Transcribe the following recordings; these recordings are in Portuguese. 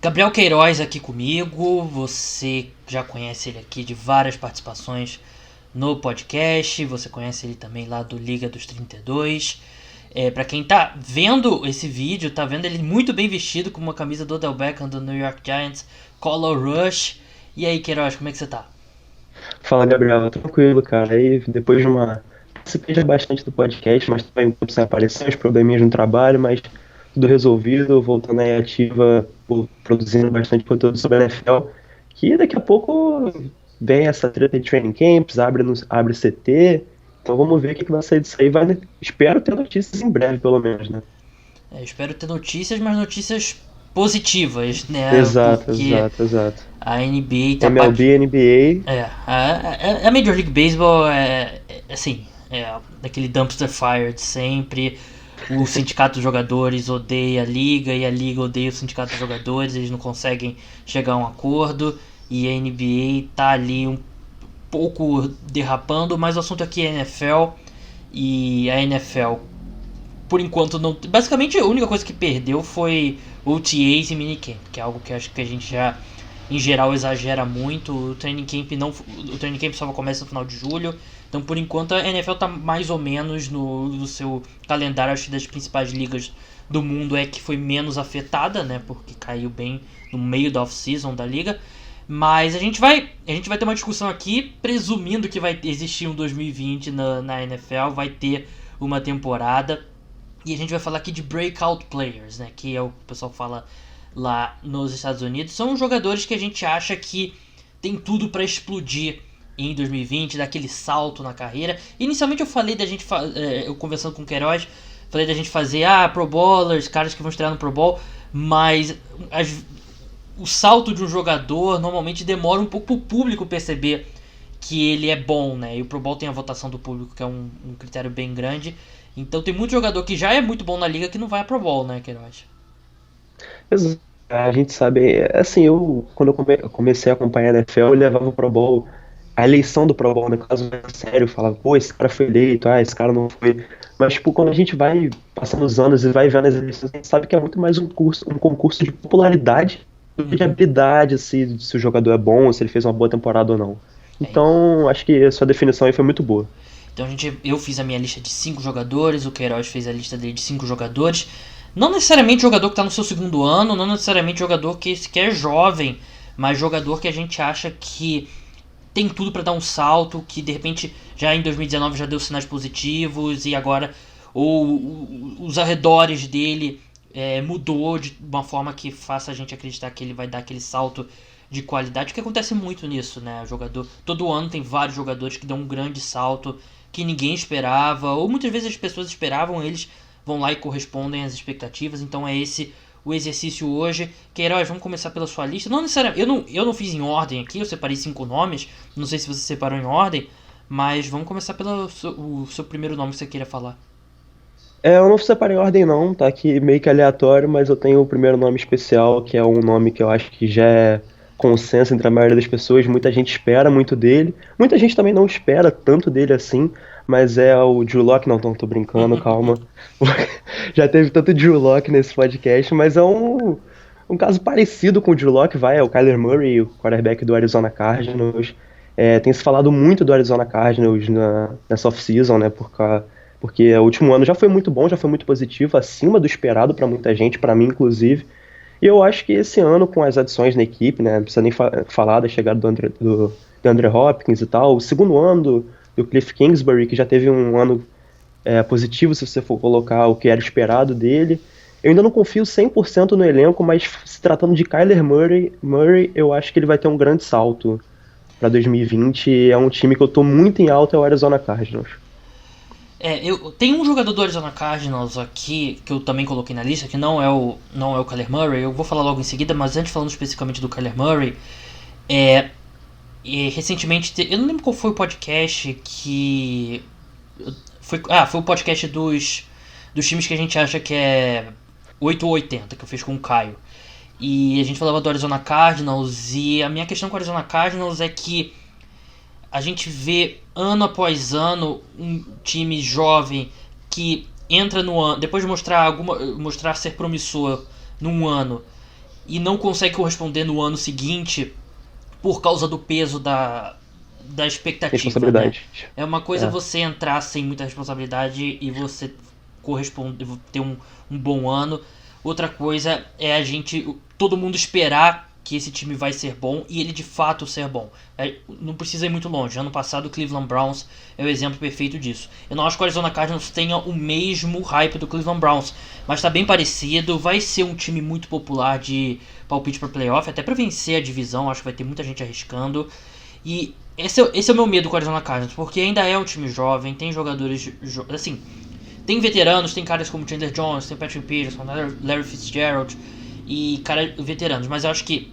Gabriel Queiroz aqui comigo, você já conhece ele aqui de várias participações no podcast, você conhece ele também lá do Liga dos 32. Pra quem tá vendo esse vídeo, tá vendo ele muito bem vestido com uma camisa do Odell Beckham do New York Giants, Color Rush. E aí, Queiroz, como é que você tá? Fala, Gabriel. Tranquilo, cara. Aí, depois de uma. Participei já bastante do podcast, mas também um tempo sem aparecer, uns probleminhas no trabalho, mas tudo resolvido, voltando aí ativa, produzindo bastante conteúdo sobre a NFL. Que daqui a pouco vem essa treta de training camps, abre CT. Então vamos ver o que vai sair disso aí. Espero ter notícias em breve, pelo menos, né? Espero ter notícias, mas notícias positivas, né? Exato, Porque exato, exato. a NBA tá MLB, NBA. a Major League Baseball assim, é aquele dumpster fire de sempre. O sindicato dos jogadores odeia a liga e a liga odeia o sindicato dos jogadores, eles não conseguem chegar a um acordo e a NBA tá ali um pouco derrapando, mas o assunto aqui é NFL e a NFL por enquanto não. Basicamente a única coisa que perdeu foi OTAs e minicamp, que é algo que acho que a gente já em geral exagera muito. O training camp não, o training camp só começa no final de julho. Então por enquanto a NFL está mais ou menos no seu calendário, acho que das principais ligas do mundo é que foi menos afetada, né, porque caiu bem no meio da off-season da liga. Mas a gente vai ter uma discussão aqui, presumindo que vai existir um 2020 na NFL, vai ter uma temporada. E a gente vai falar aqui de breakout players, né? Que é o que o pessoal fala lá nos Estados Unidos. São jogadores que a gente acha que tem tudo para explodir em 2020, dar aquele salto na carreira. Inicialmente eu falei da gente, eu conversando com o Queiroz, falei da gente fazer Pro Bowlers, caras que vão estrear no Pro Bowl, mas o salto de um jogador normalmente demora um pouco pro público perceber que ele é bom, né? E o Pro Bowl tem a votação do público, que é um critério bem grande. Então tem muito jogador que já é muito bom na liga que não vai a Pro Bowl, né, Queiroz? Exato. A gente sabe, assim, quando eu comecei a acompanhar a NFL, eu levava o Pro Bowl, a eleição do Pro Bowl, no caso, era sério, eu falava, pô, esse cara foi eleito, esse cara não foi. Mas, tipo, quando a gente vai passando os anos e vai vendo as eleições, a gente sabe que é muito mais um concurso de popularidade do que de Uhum. habilidade, se o jogador é bom, se ele fez uma boa temporada ou não. É, Então, acho que a sua definição aí foi muito boa. então eu fiz a minha lista de 5 jogadores, o Queiroz fez a lista dele de 5 jogadores. Não necessariamente jogador que está no seu segundo ano, não necessariamente jogador que sequer é jovem, mas jogador que a gente acha que tem tudo para dar um salto, que de repente já em 2019 já deu sinais positivos e agora os arredores dele mudou de uma forma que faça a gente acreditar que ele vai dar aquele salto de qualidade, que acontece muito nisso, né? O jogador, todo ano tem vários jogadores que dão um grande salto que ninguém esperava, ou muitas vezes as pessoas esperavam, eles vão lá e correspondem às expectativas. Então é esse o exercício hoje. Queiroz, vamos começar pela sua lista. Não necessariamente, eu não fiz em ordem aqui, eu separei 5 nomes. Não sei se você separou em ordem, mas vamos começar pelo o seu primeiro nome que você queira falar. Eu não separei em ordem não, tá aqui meio que aleatório, mas eu tenho o primeiro nome especial, que é um nome que eu acho que já é consenso entre a maioria das pessoas, muita gente espera muito dele, muita gente também não espera tanto dele assim, mas é o Drew Lock, não, tô brincando, calma. Já teve tanto Drew Lock nesse podcast, mas é um caso parecido com o Drew Lock, é o Kyler Murray, o quarterback do Arizona Cardinals. Tem se falado muito do Arizona Cardinals nessa off-season, né, porque o último ano já foi muito bom, já foi muito positivo, acima do esperado para muita gente, para mim inclusive. E eu acho que esse ano, com as adições na equipe, né, não precisa nem falar da chegada do André Hopkins e tal, o segundo ano do Cliff Kingsbury, que já teve um ano positivo, se você for colocar o que era esperado dele. Eu ainda não confio 100% no elenco, mas se tratando de Kyler Murray, eu acho que ele vai ter um grande salto para 2020. É um time que eu tô muito em alta, é o Arizona Cardinals. Eu tenho um jogador do Arizona Cardinals aqui que eu também coloquei na lista, que não é o Kyler Murray. Eu vou falar logo em seguida, mas antes falando especificamente do Kyler Murray, é, recentemente, eu não lembro qual foi o podcast que foi o podcast dos times que a gente acha que é 8 ou 80, que eu fiz com o Caio. E a gente falava do Arizona Cardinals, e a minha questão com o Arizona Cardinals é que a gente vê ano após ano um time jovem que entra no ano, depois de mostrar ser promissor num ano, e não consegue corresponder no ano seguinte por causa do peso da expectativa, né? Responsabilidade. É uma coisa É. você entrar sem muita responsabilidade e você corresponder, ter um bom ano. Outra coisa é todo mundo esperar que esse time vai ser bom e ele de fato ser bom. Não precisa ir muito longe. Ano passado o Cleveland Browns é o exemplo perfeito disso. Eu não acho que o Arizona Cardinals tenha o mesmo hype do Cleveland Browns, mas está bem parecido. Vai ser um time muito popular de palpite para playoff, até para vencer a divisão. Acho que vai ter muita gente arriscando. E esse é o meu medo com o Arizona Cardinals, porque ainda é um time jovem, tem jogadores assim, tem veteranos, tem caras como Chandler Jones, tem Patrick Peterson, Larry Fitzgerald e caras veteranos, mas eu acho que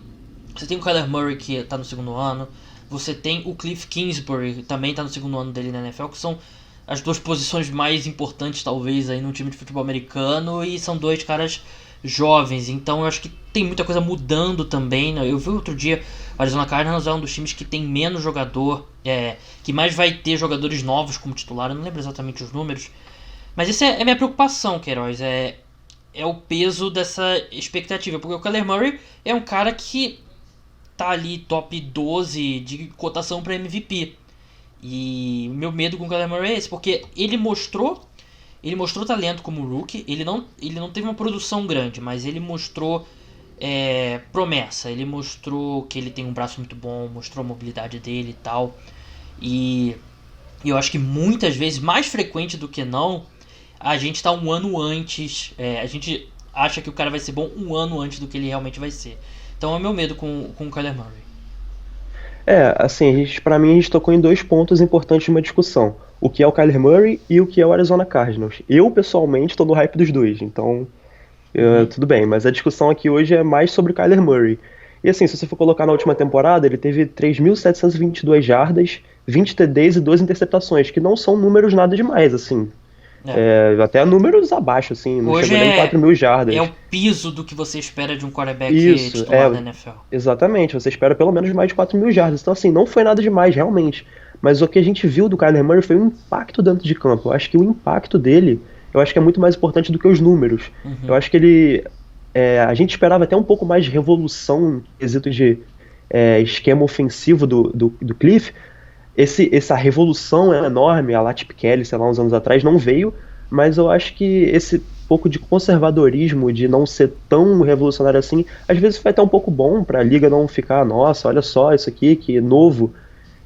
você tem o Kyler Murray que está no segundo ano, você tem o Cliff Kingsbury que também está no segundo ano dele na NFL, que são as duas posições mais importantes talvez aí no time de futebol americano, e são dois caras jovens, então eu acho que tem muita coisa mudando também, né? Eu vi outro dia, o Arizona Cardinals é um dos times que tem menos jogador, que mais vai ter jogadores novos como titular, eu não lembro exatamente os números, mas essa é a minha preocupação, Queiroz, é o peso dessa expectativa, porque o Kyler Murray é um cara que tá ali top 12 de cotação para MVP. E o meu medo com o Kyler Murray é esse, porque ele mostrou talento como rookie, ele não teve uma produção grande, mas ele mostrou promessa, ele mostrou que ele tem um braço muito bom, mostrou a mobilidade dele e tal. E eu acho que muitas vezes, mais frequente do que não, a gente tá um ano antes, a gente acha que o cara vai ser bom um ano antes do que ele realmente vai ser. Então é o meu medo com o Kyler Murray. Assim, pra mim a gente tocou em dois pontos importantes de uma discussão. O que é o Kyler Murray e o que é o Arizona Cardinals. Eu, pessoalmente, tô no hype dos dois, então Uhum. tudo bem. Mas a discussão aqui hoje é mais sobre o Kyler Murray. E assim, se você for colocar na última temporada, ele teve 3.722 jardas, 20 TDs e 2 interceptações, que não são números nada demais, assim. É. Até números abaixo, assim, não Hoje chegou nem 4.000 é jardas. o piso do que você espera de um quarterback Isso, titular da NFL. exatamente. Você espera pelo menos mais de 4.000 jardas. Então, assim, não foi nada demais, realmente. Mas o que a gente viu do Kyler Murray foi o impacto dentro de campo. Eu acho que o impacto dele, eu acho que é muito mais importante do que os números. Eu Uhum. acho que a gente esperava até um pouco mais de revolução no quesito de esquema ofensivo do Cliff. Essa revolução é enorme, a Latip Kelly, sei lá, uns anos atrás, não veio, mas eu acho que esse pouco de conservadorismo, de não ser tão revolucionário assim, às vezes foi até um pouco bom para a liga não ficar, nossa, olha só isso aqui, que novo.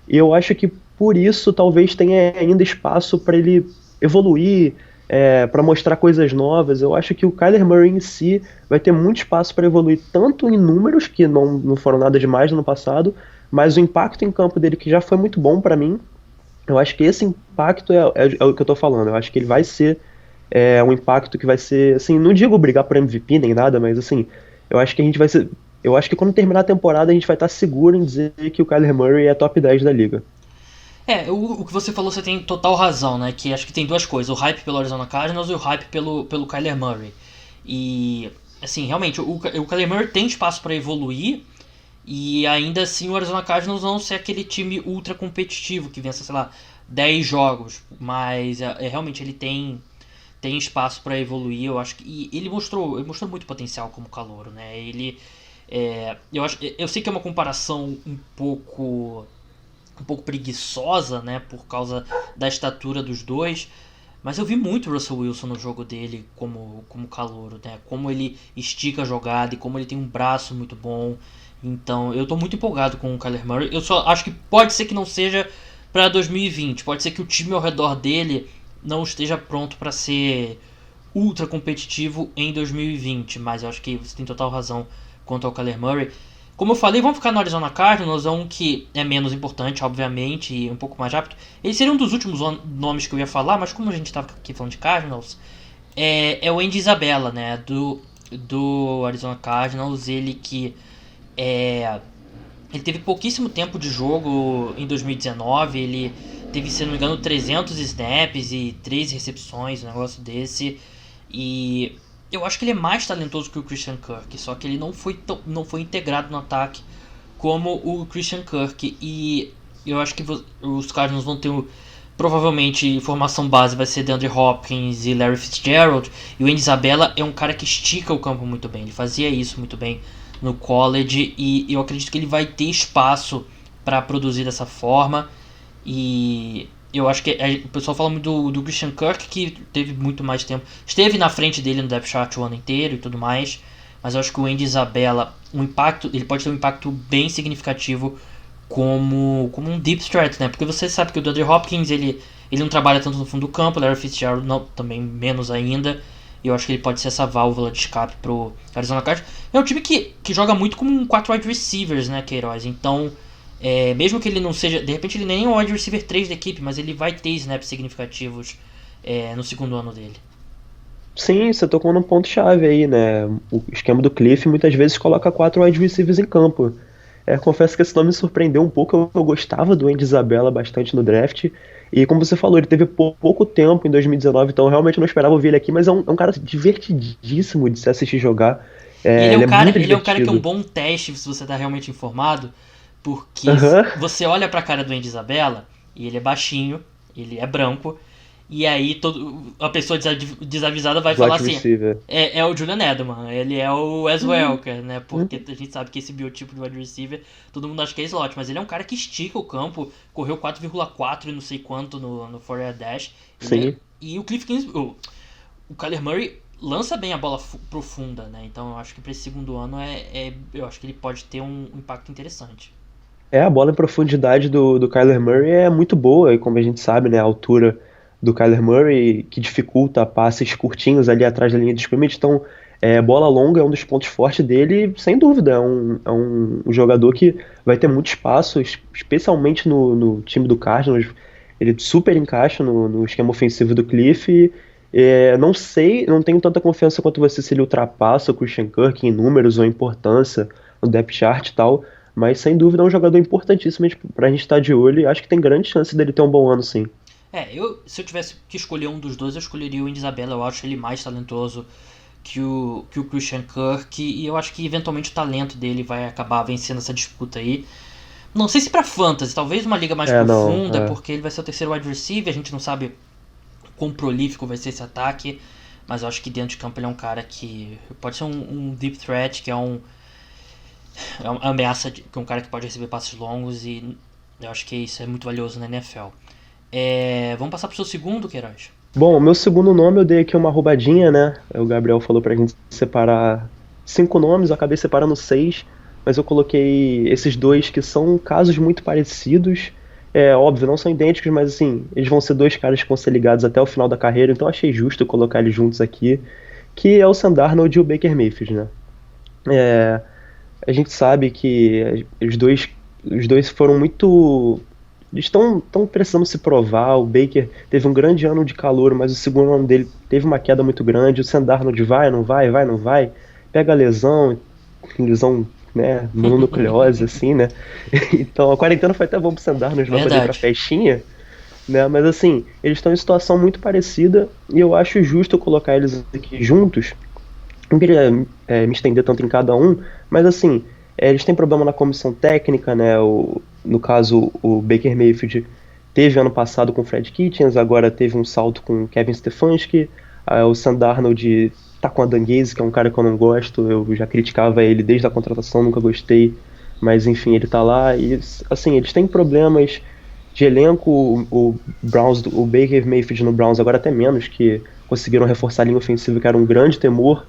E eu acho que por isso talvez tenha ainda espaço para ele evoluir, para mostrar coisas novas. Eu acho que o Kyler Murray em si vai ter muito espaço para evoluir, tanto em números, que não foram nada demais no ano passado, mas o impacto em campo dele, que já foi muito bom para mim. Eu acho que esse impacto é o que eu tô falando. Eu acho que ele vai ser um impacto que vai ser, assim, não digo brigar por MVP nem nada, mas assim, eu acho que a gente vai ser. Eu acho que quando terminar a temporada a gente vai estar seguro em dizer que o Kyler Murray é top 10 da liga. O que você falou, você tem total razão, né? Que acho que tem duas coisas: o hype pelo Arizona Cardinals e o hype pelo Kyler Murray. E, assim, realmente, o Kyler Murray tem espaço para evoluir. E ainda assim o Arizona Cardinals não ser aquele time ultra competitivo que vença, sei lá, 10 jogos. Mas realmente ele tem espaço para evoluir. Eu acho que e ele mostrou muito potencial como calouro, né? Eu sei que é uma comparação um pouco preguiçosa, né, por causa da estatura dos dois, mas eu vi muito o Russell Wilson no jogo dele como calouro, né? Como ele estica a jogada e como ele tem um braço muito bom. Então, eu tô muito empolgado com o Kyler Murray. Eu só acho que pode ser que não seja para 2020. Pode ser que o time ao redor dele não esteja pronto para ser ultra competitivo em 2020. Mas eu acho que você tem total razão quanto ao Kyler Murray. Como eu falei, vamos ficar no Arizona Cardinals, é um que é menos importante, obviamente, e um pouco mais rápido. Ele seria um dos últimos nomes que eu ia falar, mas como a gente estava aqui falando de Cardinals, é o Andy Isabella, né, do Arizona Cardinals. Ele teve pouquíssimo tempo de jogo em 2019, ele teve, se não me engano, 300 snaps e 3 recepções, um negócio desse. E eu acho que ele é mais talentoso que o Christian Kirk, só que ele não foi integrado no ataque como o Christian Kirk. E eu acho que os Cardinals vão ter provavelmente formação base vai ser DeAndre Hopkins e Larry Fitzgerald. E o Andy Isabella é um cara que estica o campo muito bem, ele fazia isso muito bem no college, e eu acredito que ele vai ter espaço para produzir dessa forma. E eu acho que o pessoal fala muito do Christian Kirk, que teve muito mais tempo, esteve na frente dele no depth chart o ano inteiro e tudo mais, mas eu acho que o Andy Isabella, ele pode ter um impacto bem significativo como um deep threat, né? Porque você sabe que o DeAndre Hopkins, ele não trabalha tanto no fundo do campo, o Larry Fitzgerald não, também menos ainda. E eu acho que ele pode ser essa válvula de escape pro Arizona Cardinals. É um time que joga muito como um 4 wide receivers, né, Queiroz? Então, mesmo que ele não seja... De repente ele nem é o wide receiver 3 da equipe, mas ele vai ter snaps significativos no segundo ano dele. Sim, você tocou num ponto-chave aí, né? O esquema do Cliff muitas vezes coloca 4 wide receivers em campo. Confesso que esse nome me surpreendeu um pouco. Eu gostava do Andy Isabella bastante no draft. E como você falou, ele teve pouco tempo em 2019, então eu realmente não esperava ver ele aqui, mas é um cara divertidíssimo de se assistir jogar. E Ele é muito ele é um cara que é um divertido. bom teste se você tá realmente informado, porque Aham, você olha pra cara do Andy Isabella e ele é baixinho, ele é branco, e aí a pessoa desavisada vai falar slot assim: receiver. é o Julian Edelman, ele é o Wes Uhum, Welker, né? Porque a gente sabe que esse biotipo de wide receiver todo mundo acha que é slot, mas ele é um cara que estica o campo, correu 4,4 e não sei quanto no 4 dash. sim. E o Cliff Kingsbury, o Kyler Murray lança bem a bola profunda, né? Então eu acho que para esse segundo ano eu acho que ele pode ter um impacto interessante. A bola em profundidade do Kyler Murray é muito boa, e como a gente sabe, né, a altura do Kyler Murray que dificulta passes curtinhos ali atrás da linha de scrimmage, então bola longa é um dos pontos fortes dele, sem dúvida, é um jogador que vai ter muito espaço, especialmente no time do Cardinals, ele super encaixa no esquema ofensivo do Cliff, e, não sei, não tenho tanta confiança quanto você se ele ultrapassa o Christian Kirk em números ou importância no depth chart e tal, mas sem dúvida é um jogador importantíssimo pra gente estar de olho e acho que tem grande chance dele ter um bom ano, sim. Se eu tivesse que escolher um dos dois, eu escolheria o Indy Isabella. Eu acho ele mais talentoso que o Christian Kirk, e eu acho que eventualmente o talento dele vai acabar vencendo essa disputa aí. Não sei se pra fantasy, talvez uma liga mais Não, profunda, porque ele vai ser o terceiro wide receiver, a gente não sabe quão prolífico vai ser esse ataque, mas eu acho que dentro de campo ele é um cara que pode ser um deep threat, que é uma ameaça, que é um cara que pode receber passes longos, e eu acho que isso é muito valioso na NFL. Vamos passar pro seu segundo, Queiroz? Bom, o meu segundo nome eu dei aqui uma roubadinha, né? O Gabriel falou pra gente separar 5 nomes, eu acabei separando 6, mas eu coloquei esses dois que são casos muito parecidos. Óbvio, não são idênticos, mas assim, eles vão ser dois caras que vão ser ligados até o final da carreira, então eu achei justo colocar eles juntos aqui, que é o Sam Darnold e o Baker Mayfield, né? É, a gente sabe que os dois foram muito. Eles estão precisando se provar. O Baker teve um grande ano de calor, mas o segundo ano dele teve uma queda muito grande. O Sam Darnold vai, não vai, vai, não vai. Pega lesão, né, mononucleose, assim, né? Então a quarentena foi até bom pro Sam Darnold não poder ir pra Verdade. festinha, né? Mas assim, eles estão em situação muito parecida e eu acho justo colocar eles aqui juntos. Não queria me estender tanto em cada um, mas assim, eles têm problema na comissão técnica, né? No caso, o Baker Mayfield teve ano passado com o Fred Kitchens, agora teve um salto com o Kevin Stefanski. O Sam Darnold tá com a Danguese, que é um cara que eu não gosto, eu já criticava ele desde a contratação, nunca gostei, mas enfim, ele tá lá e assim, eles têm problemas de elenco, o Baker Mayfield no Browns agora até menos, que conseguiram reforçar a linha ofensiva, que era um grande temor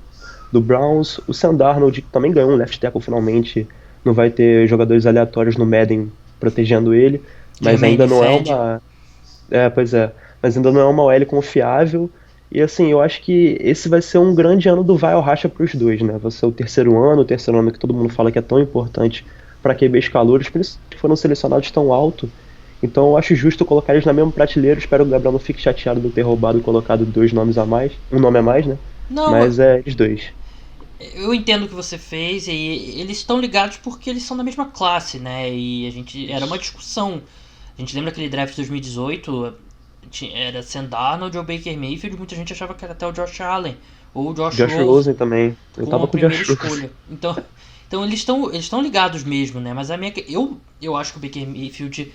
do Browns. O Sam Darnold que também ganhou um left tackle finalmente, não vai ter jogadores aleatórios no Madden protegendo ele, mas Jermaine ainda não é Fed. uma. Pois é, mas ainda não é uma OL confiável. E assim, eu acho que esse vai ser um grande ano do vai ou racha para os dois, né? Vai ser o terceiro ano que todo mundo fala que é tão importante para QBs calouros, por isso que foram selecionados tão alto. Então eu acho justo colocar eles na mesma prateleira. Espero que o Gabriel não fique chateado de eu ter roubado e colocado dois nomes a mais. Um nome a mais, né? Não, Mas é eles dois. eu entendo o que você fez, e eles estão ligados porque eles são da mesma classe, né? E a gente. Era uma discussão. A gente lembra aquele draft de 2018, era Sam Darnold ou Baker Mayfield, muita gente achava que era até o Josh Allen ou o Josh Josh Rosen Rosen também. Eu como tava a com o primeira Josh Rosen. escolha. Então eles estão ligados mesmo, né? Mas eu acho que o Baker Mayfield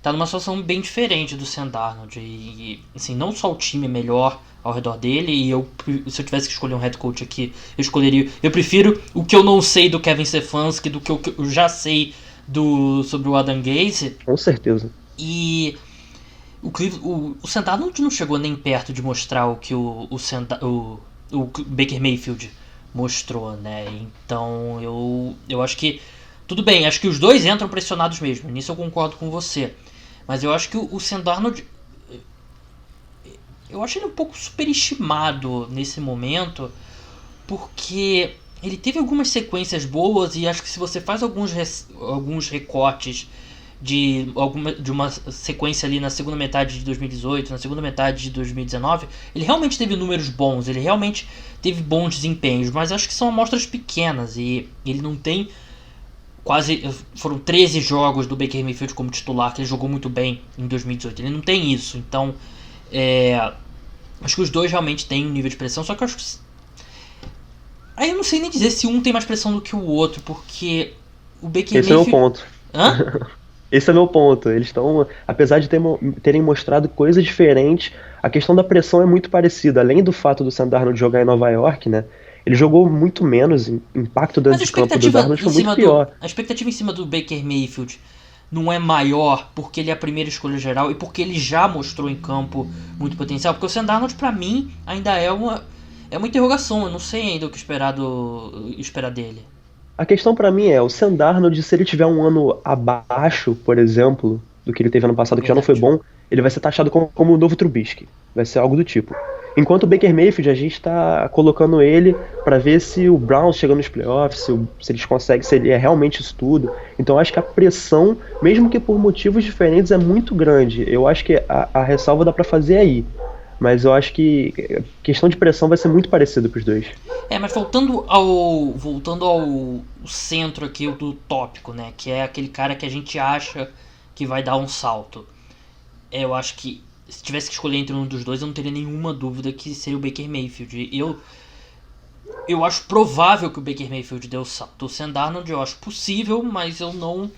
tá numa situação bem diferente do Sam Darnold. E assim, não só o time é melhor ao redor dele, e se eu tivesse que escolher um head coach aqui, eu prefiro o que eu não sei do Kevin Stefanski do que eu já sei sobre o Adam Gase. Com certeza. E o Sam Darnold não chegou nem perto de mostrar o que o Baker Mayfield mostrou, né? Então eu acho que tudo bem, acho que os dois entram pressionados mesmo, nisso eu concordo com você. Mas eu acho que o Sam Darnold, eu acho ele um pouco superestimado nesse momento, porque ele teve algumas sequências boas, e acho que se você faz alguns recortes de uma sequência ali na segunda metade de 2018, na segunda metade de 2019, ele realmente teve números bons, ele realmente teve bons desempenhos, mas acho que são amostras pequenas, e ele não tem foram 13 jogos do Baker Mayfield como titular, que ele jogou muito bem em 2018, ele não tem isso, então acho que os dois realmente têm um nível de pressão, só que eu acho que aí eu não sei nem dizer se um tem mais pressão do que o outro, porque o Baker Esse Mayfield... é o meu ponto. Hã? Esse é meu ponto. Eles estão, apesar de terem mostrado coisas diferentes, a questão da pressão é muito parecida. Além do fato do Sam Darnold jogar em Nova York, né? Ele jogou muito menos, o impacto Mas dentro de campo do Darnold foi muito pior. a expectativa em cima do Baker Mayfield não é maior porque ele é a primeira escolha geral e porque ele já mostrou em campo muito potencial. Porque o Sam Darnold, pra mim, ainda é uma interrogação. Eu não sei ainda o que esperar dele. A questão pra mim é, o Sam Darnold, se ele tiver um ano abaixo, por exemplo, do que ele teve ano passado, que já não foi bom, ele vai ser taxado como o novo Trubisky. Vai ser algo do tipo. Enquanto o Baker Mayfield, a gente tá colocando ele pra ver se o Browns chega nos playoffs, se eles conseguem, se ele é realmente isso tudo. Então eu acho que a pressão, mesmo que por motivos diferentes, é muito grande. Eu acho que a ressalva dá pra fazer aí. Mas eu acho que a questão de pressão vai ser muito parecida pros dois. Mas voltando ao centro aqui do tópico, né? Que é aquele cara que a gente acha que vai dar um salto. Eu acho que se tivesse que escolher entre um dos dois, eu não teria nenhuma dúvida que seria o Baker Mayfield. Eu acho provável que o Baker Mayfield dê o salto. O Sam Darnold eu acho possível, mas eu não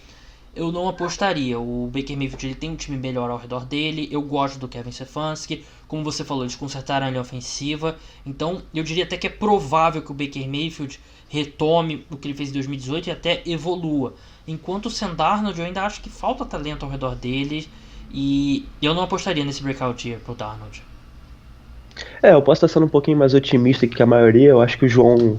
apostaria. O Baker Mayfield ele tem um time melhor ao redor dele. Eu gosto do Kevin Stefanski. Como você falou, eles consertaram a linha ofensiva. Então eu diria até que é provável que o Baker Mayfield retome o que ele fez em 2018 e até evolua. Enquanto o Sam Darnold eu ainda acho que falta talento ao redor dele. E eu não apostaria nesse breakout year pro Darnold. Eu posso estar sendo um pouquinho mais otimista que a maioria. Eu acho que o João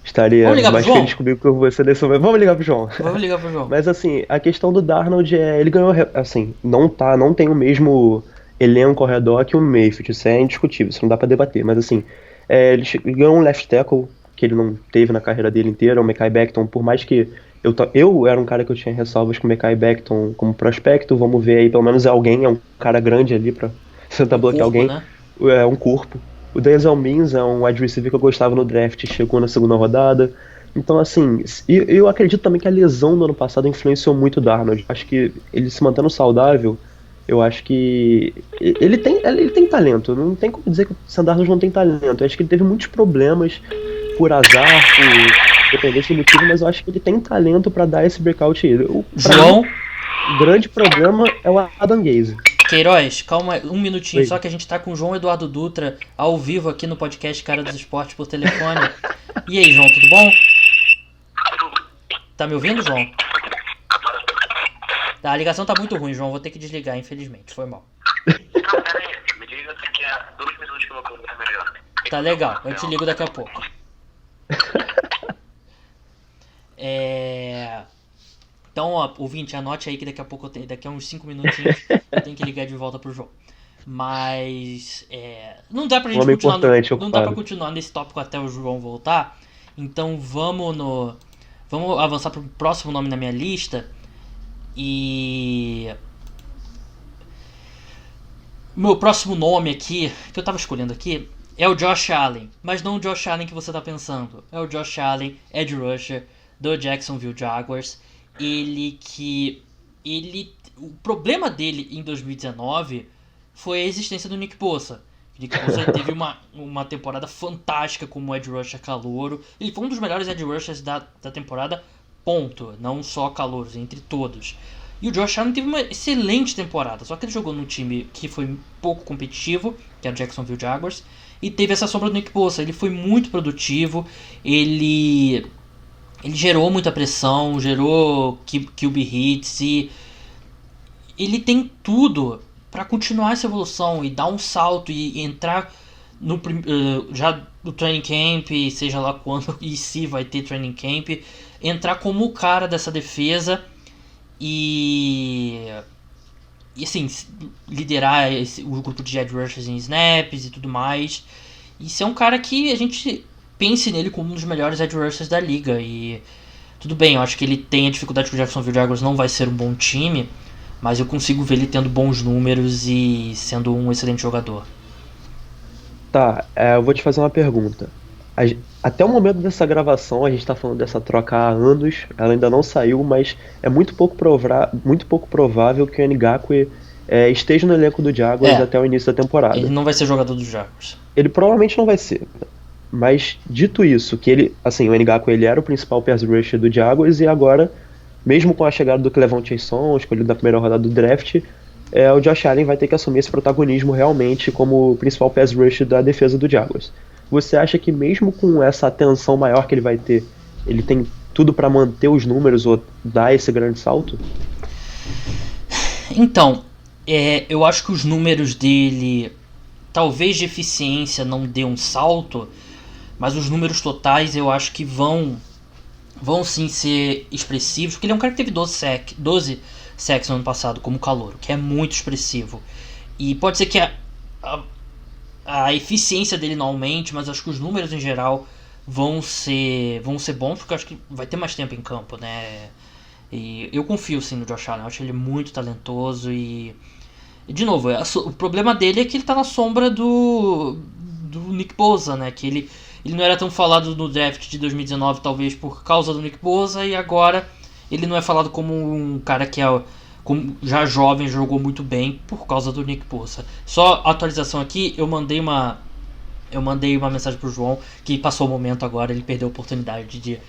estaria mais feliz comigo que você nesse momento. Vamos ligar pro João. Vamos ligar pro João. Mas assim, a questão do Darnold ele ganhou, assim, não tem o mesmo elenco ao redor que o Mayfield, isso é indiscutível, isso não dá pra debater, mas assim, ele ganhou um left tackle que ele não teve na carreira dele inteira, o Mekhi Becton, por mais que eu era um cara que eu tinha ressalvas com o Mekhi Becton como prospecto, vamos ver aí, pelo menos é um cara grande ali pra tentar bloquear alguém, né? É um corpo. O Denzel Mims é um wide receiver que eu gostava no draft, chegou na segunda rodada. Então, assim, eu acredito também que a lesão do ano passado influenciou muito o Darnold. Acho que ele se mantendo saudável, eu acho que ele tem talento. Não tem como dizer que o Sam Darnold não tem talento. Eu acho que ele teve muitos problemas por azar, por dependência de motivo, mas eu acho que ele tem talento pra dar esse breakout aí. João? O grande problema é o Adam Gase. Queiroz, calma um minutinho. Oi. Só que a gente tá com o João Eduardo Dutra ao vivo aqui no podcast Cara dos Esportes por telefone. E aí, João, tudo bom? Tá me ouvindo, João? Tá, a ligação tá muito ruim, João. Vou ter que desligar, infelizmente. Foi mal. Não, pera aí. Me liga que é 2 minutos que eu vou ficar melhor. Tá legal, eu te ligo daqui a pouco. Então, ó, ouvinte, anote aí que daqui a pouco, daqui a uns 5 minutinhos, eu tenho que ligar de volta pro João. Mas, não dá pra gente não dá pra continuar nesse tópico até o João voltar. Então vamos avançar pro próximo nome na minha lista. E meu próximo nome aqui, que eu tava escolhendo aqui, é o Josh Allen. Mas não o Josh Allen que você tá pensando. É o Josh Allen, edge rusher do Jacksonville Jaguars. O problema dele em 2019 foi a existência do Nick Bosa. O Nick Bosa teve uma temporada fantástica como edge rusher calouro. Ele foi um dos melhores edge rushers da temporada, ponto. Não só calouros, entre todos. E o Josh Allen teve uma excelente temporada, só que ele jogou num time que foi pouco competitivo, que era o Jacksonville Jaguars, e teve essa sombra do Nick Bosa. Ele foi muito produtivo, ele gerou muita pressão, gerou QB hits, e ele tem tudo para continuar essa evolução e dar um salto e entrar no já no training camp, seja lá quando e se vai ter training camp, entrar como o cara dessa defesa e assim, liderar o grupo de edge rushers em snaps e tudo mais. E ser um cara que a gente pense nele como um dos melhores edge rushers da liga. E tudo bem, eu acho que ele tem a dificuldade que o Jacksonville Jaguars não vai ser um bom time, mas eu consigo ver ele tendo bons números e sendo um excelente jogador. Tá, eu vou te fazer uma pergunta. Até o momento dessa gravação, a gente tá falando dessa troca há anos, ela ainda não saiu, mas é muito pouco provável que o Ngakoue esteja no elenco do Jaguars até o início da temporada. Ele não vai ser jogador dos Jaguars. Ele provavelmente não vai ser. Mas, dito isso, que ele, assim, o Ngakoue ele era o principal pass rusher do Jaguars e agora, mesmo com a chegada do Clevon Chason, escolhido na primeira rodada do draft, o Josh Allen vai ter que assumir esse protagonismo realmente como o principal pass rusher da defesa do Jaguars. Você acha que mesmo com essa atenção maior que ele vai ter, ele tem tudo para manter os números ou dar esse grande salto? Então, eu acho que os números dele, talvez de eficiência não dê um salto, mas os números totais eu acho que vão sim ser expressivos, porque ele é um cara que teve 12 sacks no ano passado como calouro, que é muito expressivo. E pode ser que a eficiência dele não aumente, mas acho que os números em geral vão ser bons, porque eu acho que vai ter mais tempo em campo, né? E eu confio sim no Josh Allen, eu acho ele muito talentoso e de novo, o problema dele é que ele tá na sombra do Nick Bosa, né? Que ele não era tão falado no draft de 2019, talvez por causa do Nick Bosa, e agora ele não é falado como um cara que como já jovem, jogou muito bem por causa do Nick Bosa. Só atualização aqui, eu mandei uma mensagem pro João, que passou o momento agora, ele perdeu a oportunidade de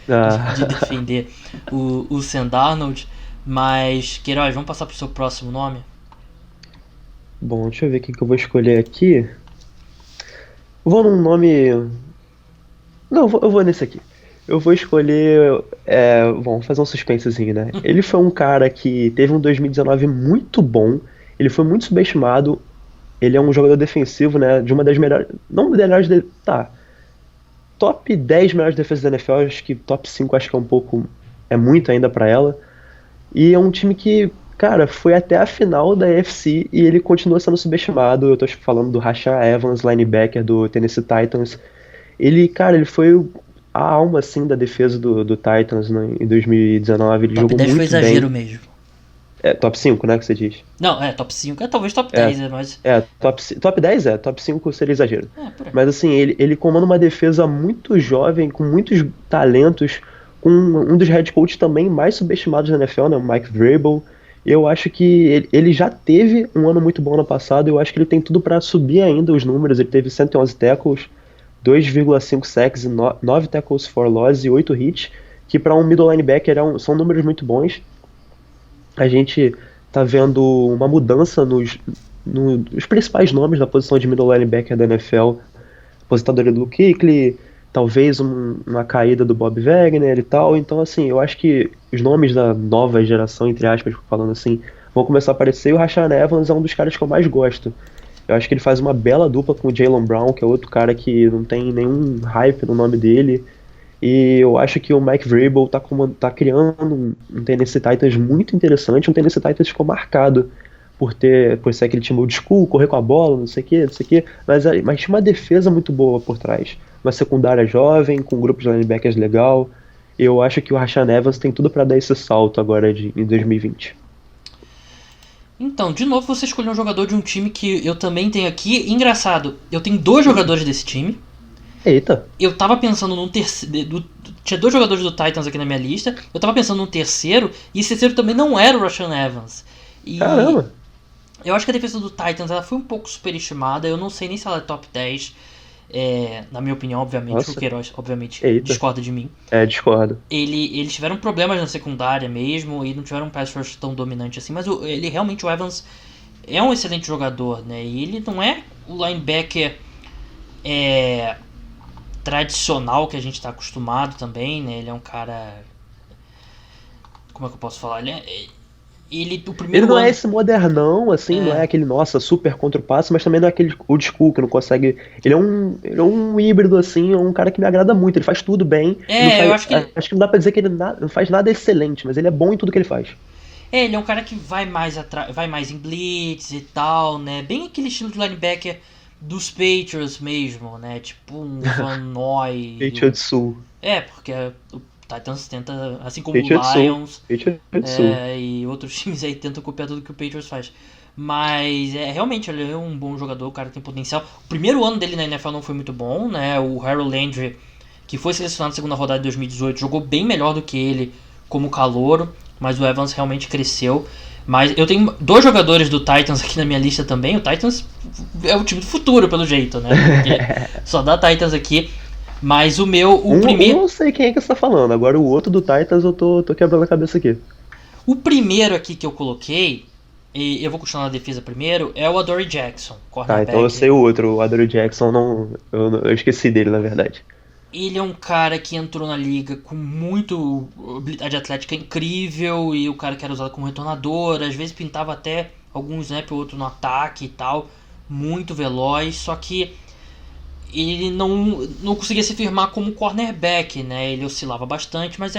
defender o Sam Darnold. Mas, Queiroz, vamos passar pro seu próximo nome? Bom, deixa eu ver o que eu vou escolher aqui. Vou num nome... Não, eu vou nesse aqui. Eu vou escolher... vamos fazer um suspensezinho, né? Ele foi um cara que teve um 2019 muito bom. Ele foi muito subestimado. Ele é um jogador defensivo, né? De uma das melhores... Não melhores... Tá. Top 10 melhores defesas da NFL. Acho que top 5 acho que é um pouco... É muito ainda pra ela. E é um time que, cara, foi até a final da AFC e ele continua sendo subestimado. Eu tô falando do Rashaan Evans, linebacker do Tennessee Titans. Ele foi a alma, assim, da defesa do Titans, né, em 2019. Ele jogou muito bem. Top 10 foi exagero mesmo. Top 5, né, que você diz? Não, top 5, talvez top 10, mas... top 10 top 5 seria exagero. Mas, assim, ele comanda uma defesa muito jovem, com muitos talentos, com um dos head coaches também mais subestimados da NFL, né, o Mike Vrabel. Eu acho que ele já teve um ano muito bom no passado, eu acho que ele tem tudo para subir ainda os números. Ele teve 111 tackles, 2,5 sacks, 9 tackles for loss e 8 hits, que para um middle linebacker são números muito bons. A gente tá vendo uma mudança nos principais nomes da posição de middle linebacker da NFL. Aposentadoria do Luke Kuechly, talvez uma caída do Bob Wagner e tal. Então, assim, eu acho que os nomes da nova geração, entre aspas, falando assim, vão começar a aparecer, e o Rashaan Evans é um dos caras que eu mais gosto. Eu acho que ele faz uma bela dupla com o Jaylen Brown, que é outro cara que não tem nenhum hype no nome dele. E eu acho que o Mike Vrabel tá criando um Tennessee Titans muito interessante. Um Tennessee Titans que ficou marcado por ser aquele time old school, correr com a bola, não sei o que. Mas tinha uma defesa muito boa por trás. Uma secundária jovem, com grupos de linebackers legal. Eu acho que o Rashaan Evans tem tudo para dar esse salto agora em 2020. Então, de novo você escolheu um jogador de um time que eu também tenho aqui. Engraçado, eu tenho 2 jogadores desse time. Eita. Eu tava pensando num terceiro... Tinha 2 jogadores do Titans aqui na minha lista. Eu tava pensando num terceiro, e esse terceiro também não era o Rashaan Evans. Caramba. Eu acho que a defesa do Titans ela foi um pouco superestimada. Eu não sei nem se ela é top 10. Na minha opinião, obviamente, Nossa. o Queiroz, obviamente, Eita. discorda de mim. Discordo. Eles tiveram problemas na secundária mesmo, e não tiveram um pass rush tão dominante assim, mas ele realmente, o Evans, é um excelente jogador, né? E ele não é o linebacker tradicional que a gente está acostumado também, né? Ele é um cara... Como é que eu posso falar? O Ele primeiro não ano... é esse modernão, assim, não é aquele, nossa, super contra o passe, mas também não é aquele old school que não consegue. Ele é um híbrido, assim, é um cara que me agrada muito, ele faz tudo bem. Ele não eu faz, acho que... acho que não dá pra dizer que ele não faz nada excelente, mas ele é bom em tudo que ele faz. ele é um cara que vai mais em blitz e tal, né? Bem aquele estilo de linebacker dos Patriots mesmo, né? Tipo um Van Noy. Patriot Sul. Porque o Titans tenta, assim como o Patriot Sul. Lions Patriot Sul. e outros times aí tentam copiar tudo que o Patriots faz. Mas realmente ele é um bom jogador, o cara tem potencial. O primeiro ano dele na NFL não foi muito bom, né? O Harold Landry, que foi selecionado na segunda rodada de 2018, jogou bem melhor do que ele como calouro, mas o Evans realmente cresceu. Mas eu tenho 2 jogadores do Titans aqui na minha lista também. O Titans é o time do futuro, pelo jeito, né? Porque só dá Titans aqui. Mas o primeiro... Eu não sei quem é que você tá falando, agora o outro do Titans eu tô quebrando a cabeça aqui. O primeiro aqui que eu coloquei, e eu vou continuar na defesa primeiro, é o Adoree Jackson, cornerback. Então eu sei o outro, o Adoree Jackson, eu esqueci dele, na verdade. Ele é um cara que entrou na liga com muito habilidade atlética incrível, e o cara que era usado como retornador, às vezes pintava até algum snap ou outro no ataque e tal, muito veloz, só que ele não conseguia se firmar como cornerback, né? Ele oscilava bastante, mas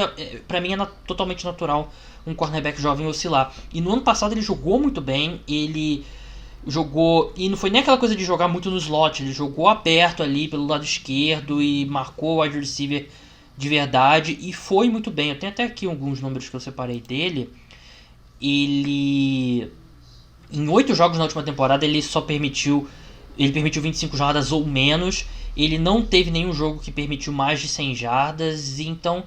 pra mim totalmente natural um cornerback jovem oscilar. E no ano passado ele jogou muito bem, ele jogou, e não foi nem aquela coisa de jogar muito no slot, ele jogou aberto ali pelo lado esquerdo e marcou o wide receiver de verdade e foi muito bem. Eu tenho até aqui alguns números que eu separei dele. Ele, em 8 jogos na última temporada, ele permitiu 25 jardas ou menos. Ele não teve nenhum jogo que permitiu mais de 100 jardas. Então,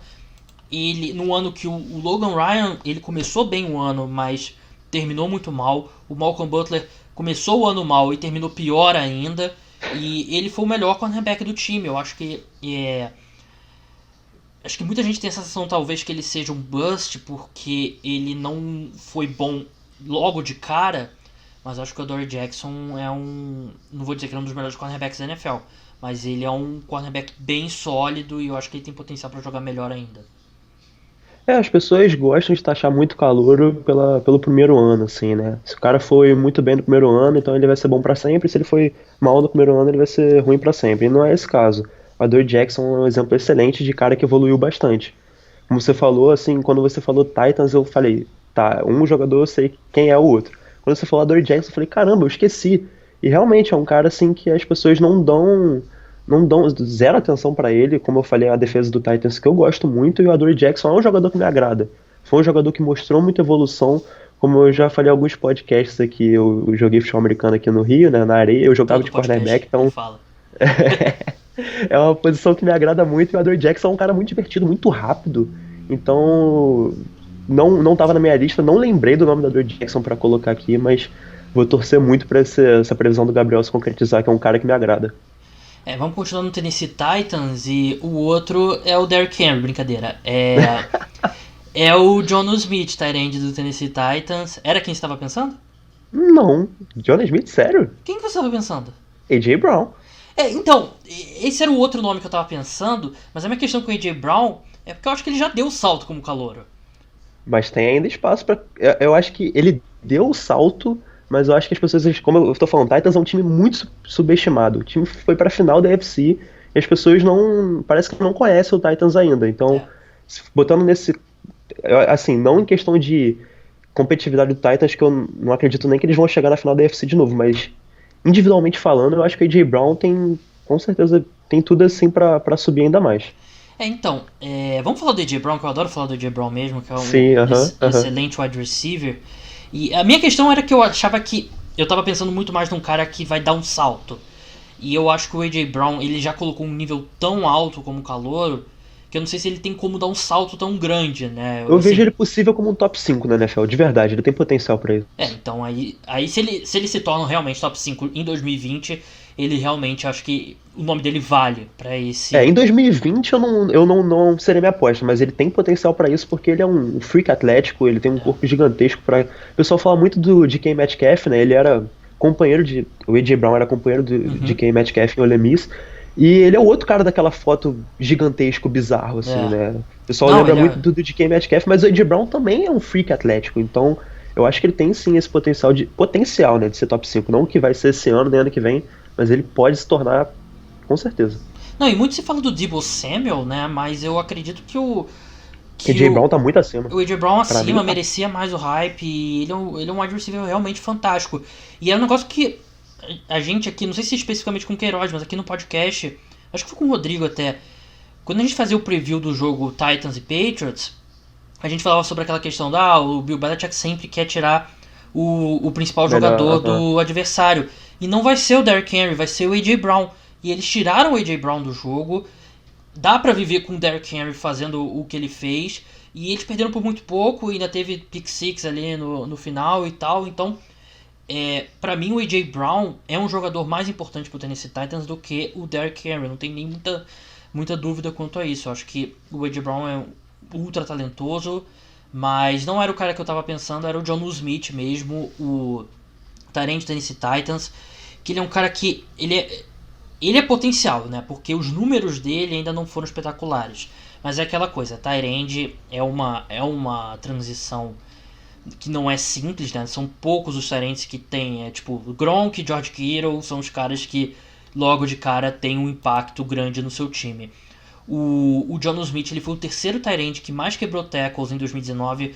ele, no ano que o Logan Ryan, ele começou bem o ano, mas terminou muito mal. O Malcolm Butler começou o ano mal e terminou pior ainda. E ele foi o melhor cornerback do time. Eu acho que acho que muita gente tem a sensação, talvez, que ele seja um bust, porque ele não foi bom logo de cara. Mas eu acho que o Adoree Jackson não vou dizer que é um dos melhores cornerbacks da NFL, mas ele é um cornerback bem sólido e eu acho que ele tem potencial para jogar melhor ainda. As pessoas gostam de taxar muito calouro pelo primeiro ano, assim, né? Se o cara foi muito bem no primeiro ano, então ele vai ser bom pra sempre. Se ele foi mal no primeiro ano, ele vai ser ruim pra sempre. E não é esse caso. O Adoree Jackson é um exemplo excelente de cara que evoluiu bastante. Como você falou, assim, quando você falou Titans, eu falei, tá, um jogador eu sei quem é o outro. Quando você falou Adoree Jackson, eu falei, caramba, eu esqueci. E realmente é um cara, assim, que as pessoas não dão zero atenção pra ele, como eu falei, a defesa do Titans que eu gosto muito, e o Adoree Jackson é um jogador que me agrada. Foi um jogador que mostrou muita evolução, como eu já falei em alguns podcasts aqui, eu joguei futebol americano aqui no Rio, né, na areia, eu jogava de cornerback, então é uma posição que me agrada muito, e o Adoree Jackson é um cara muito divertido, muito rápido, então não tava na minha lista, não lembrei do nome do Adoree Jackson pra colocar aqui, mas vou torcer muito pra essa previsão do Gabriel se concretizar, que é um cara que me agrada. Vamos continuar no Tennessee Titans e o outro é o Derrick Henry, brincadeira. É o Jonnu Smith, tight end do Tennessee Titans. Era quem você estava pensando? Não, Jonnu Smith, sério? Quem que você estava pensando? A.J. Brown. Então, esse era o outro nome que eu estava pensando, mas a minha questão com o A.J. Brown é porque eu acho que ele já deu o salto como calouro. Mas tem ainda espaço pra... Eu acho que ele deu o salto, mas eu acho que as pessoas, como eu tô falando, Titans é um time muito subestimado. O time foi pra final da AFC e as pessoas parece que não conhecem o Titans ainda. Então, botando nesse... Assim, não em questão de competitividade do Titans, que eu não acredito nem que eles vão chegar na final da AFC de novo, mas individualmente falando, eu acho que o A.J. Brown com certeza, tem tudo assim pra subir ainda mais. Então, vamos falar do A.J. Brown, que eu adoro falar do A.J. Brown mesmo, que é um excelente wide receiver. E a minha questão era que eu achava que eu tava pensando muito mais num cara que vai dar um salto. E eu acho que o A.J. Brown, ele já colocou um nível tão alto como calouro, que eu não sei se ele tem como dar um salto tão grande, né? Eu vejo ele possível como um top 5 na NFL, de verdade, ele tem potencial pra isso. Então aí se ele se torna realmente top 5 em 2020, ele realmente, acho que o nome dele vale pra esse... Em 2020 eu não seria minha aposta, mas ele tem potencial pra isso porque ele é um freak atlético, ele tem um corpo gigantesco pra... O pessoal fala muito do DK Metcalf, né? Ele era companheiro de... O A.J. Brown era companheiro do DK Metcalf em Ole Miss. E ele é o outro cara daquela foto gigantesco, bizarro, assim, né? O pessoal Não, lembra ele muito é... do DK Metcalf, mas o A.J. Brown também é um freak atlético, então eu acho que ele tem sim esse potencial, né, de ser top 5. Não que vai ser esse ano, nem ano que vem, mas ele pode se tornar, com certeza. Não, e muito se fala do Deebo Samuel, né? Mas eu acredito que Porque A.J. Brown tá muito acima. o A.J. Brown Pra mim, acima tá. merecia mais o hype. E ele é um wide receiver realmente fantástico. E é um negócio que a gente aqui, não sei se especificamente com o Queiroz, mas aqui no podcast, acho que foi com o Rodrigo até. Quando a gente fazia o preview do jogo Titans e Patriots, a gente falava sobre aquela questão o Bill Belichick sempre quer tirar o principal jogador do adversário. E não vai ser o Derrick Henry, vai ser o A.J. Brown. E eles tiraram o A.J. Brown do jogo. Dá pra viver com o Derrick Henry fazendo o que ele fez. E eles perderam por muito pouco. E ainda teve pick six ali no final e tal. Então, pra mim o A.J. Brown é um jogador mais importante pro Tennessee Titans do que o Derrick Henry. Não tem nem muita dúvida quanto a isso. Eu acho que o A.J. Brown é ultra talentoso. Mas não era o cara que eu tava pensando. Era o Jonnu Smith mesmo. O tight end do Tennessee Titans. Que ele é um cara que... Ele é potencial, né? Porque os números dele ainda não foram espetaculares. Mas é aquela coisa, tight end é uma transição que não é simples, né? São poucos os tight ends que tem, tipo, Gronk e George Kittle são os caras que logo de cara tem um impacto grande no seu time. O Jonnu Smith, ele foi o terceiro tight end que mais quebrou tackles em 2019,